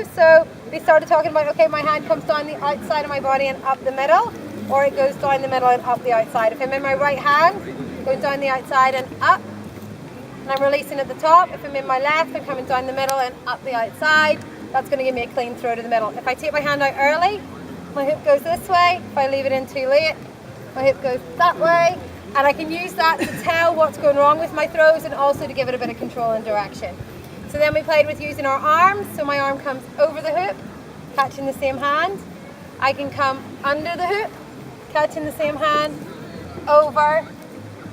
throws. So we started talking about, okay, my hand comes down the outside of my body and up the middle, or it goes down the middle and up the outside. If I'm in my right hand, going down the outside and up, and I'm releasing at the top. If I'm in my left, I'm coming down the middle and up the outside. That's going to give me a clean throw to the middle. If I take my hand out early, my hoop goes this way. If I leave it in too late, my hoop goes that way. And I can use that to tell what's going wrong with my throws and also to give it a bit of control and direction. So then we played with using our arms. So my arm comes over the hoop, catching the same hand. I can come under the hoop, catching the same hand, over,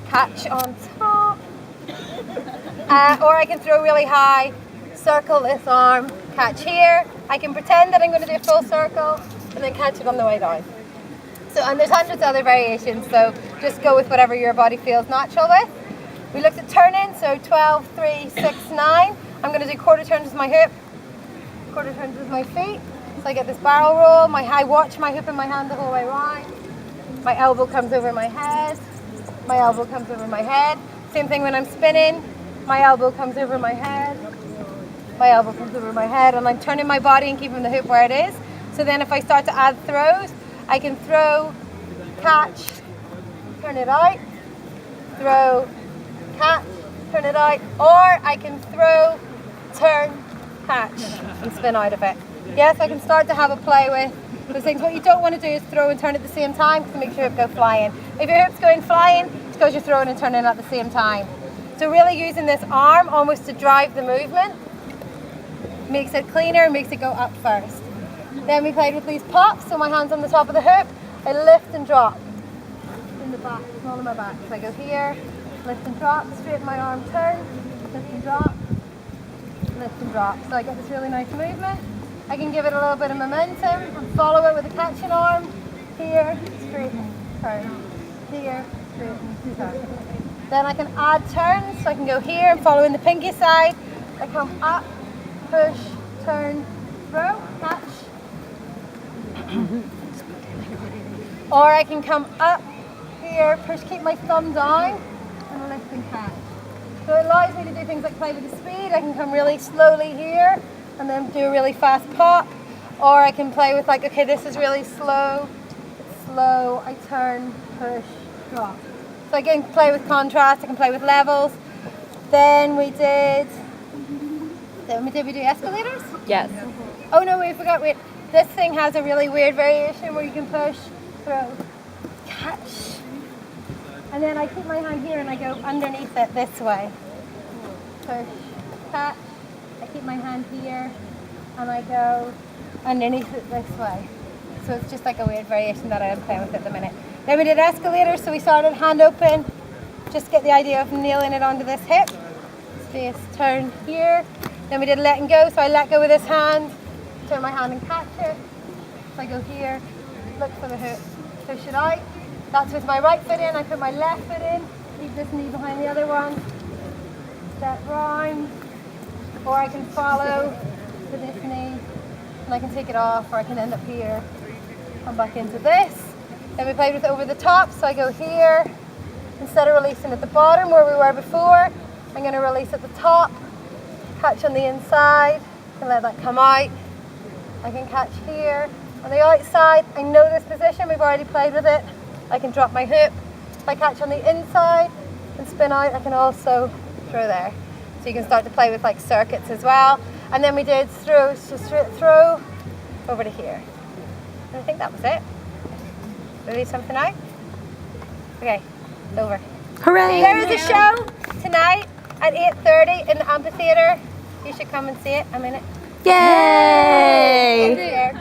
catch on top. Or I can throw really high, circle this arm, catch here. I can pretend that I'm going to do a full circle and then catch it on the way down. So, and there's hundreds of other variations, so just go with whatever your body feels natural with. We looked at turning, so 12, 3, 6, 9. I'm going to do quarter turns with my hoop, quarter turns with my feet. So I get this barrel roll, I watch my hoop in my hand the whole way around. My elbow comes over my head, my elbow comes over my head. Same thing when I'm spinning, my elbow comes over my head, my elbow comes over my head, and I'm turning my body and keeping the hoop where it is. So then if I start to add throws, I can throw, catch, turn it out, throw, catch, turn it out, or I can throw, turn, catch, and spin out of it. Yes, I can start to have a play with those things. What you don't want to do is throw and turn at the same time because it makes your hoop go flying. If your hoop's going flying, it's because you're throwing and turning at the same time. So really using this arm almost to drive the movement makes it cleaner, makes it go up first. Then we played with these pops, so my hand's on the top of the hoop, I lift and drop in the back, small of my back. So I go here, lift and drop, straighten my arm, turn, lift and drop, lift and drop. So I get this really nice movement. I can give it a little bit of momentum and follow it with a catching arm. Here, straighten, turn, here, straighten, turn. Then I can add turns, so I can go here and follow in the pinky side. I come up, push, turn, throw, catch. Or I can come up here, push, keep my thumb down, and lift and catch. So it allows me to do things like play with the speed. I can come really slowly here, and then do a really fast pop. Or I can play with like, okay, this is really slow, it's slow, I turn, push, drop. So I can play with contrast, I can play with levels. Then we did we do escalators? Yes. Oh no, we forgot, wait. This thing has a really weird variation where you can push, throw, catch. And then I keep my hand here and I go underneath it this way. Push, catch. I keep my hand here and I go underneath it this way. So it's just like a weird variation that I am playing with at the minute. Then we did escalators, so we started hand open. Just get the idea of nailing it onto this hip. Space, turn here. Then we did letting go, so I let go with this hand. Turn my hand and catch it. So I go here, look for the hook, push it out. That's with my right foot in, I put my left foot in, keep this knee behind the other one, step round, or I can follow with this knee, and I can take it off, or I can end up here, come back into this. Then we played with over the top, so I go here, instead of releasing at the bottom where we were before, I'm going to release at the top, catch on the inside, and let that come out. I can catch here. On the outside, I know this position, we've already played with it. I can drop my hoop. If I catch on the inside and spin out, I can also throw there. So you can start to play with like circuits as well. And then we did throw, so throw over to here. And I think that was it. Did I leave something out? Okay, it's over. Hooray! There is a show tonight at 8:30 in the amphitheater. You should come and see it. I'm in it. Yay! Yay.